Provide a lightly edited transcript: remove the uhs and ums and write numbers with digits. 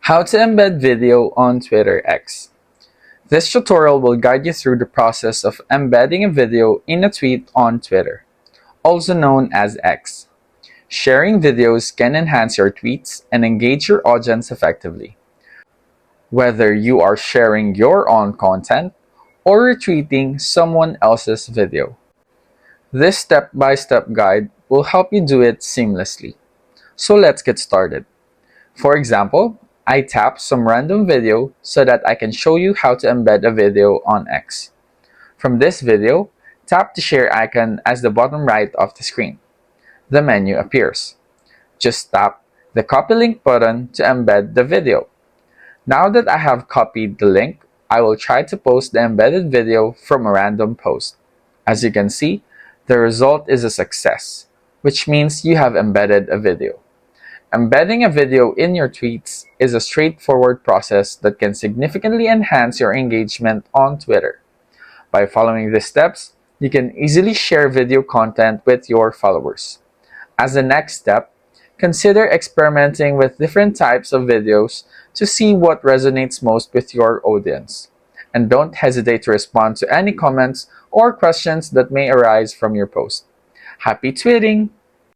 How to embed video on Twitter X. This tutorial will guide you through the process of embedding a video in a tweet on Twitter, also known as X. Sharing videos can enhance your tweets and engage your audience effectively. Whether you are sharing your own content or retweeting someone else's video. This step-by-step guide will help you do it seamlessly. So let's get started. For example, I tap some random video so that I can show you how to embed a video on X. From this video, tap the share icon as the bottom right of the screen. The menu appears. Just tap the copy link button to embed the video. Now that I have copied the link, I will try to post the embedded video from a random post. As you can see, the result is a success, which means you have embedded a video. Embedding a video in your tweets is a straightforward process that can significantly enhance your engagement on Twitter. By following these steps, you can easily share video content with your followers. As the next step, consider experimenting with different types of videos to see what resonates most with your audience. And don't hesitate to respond to any comments or questions that may arise from your post. Happy tweeting!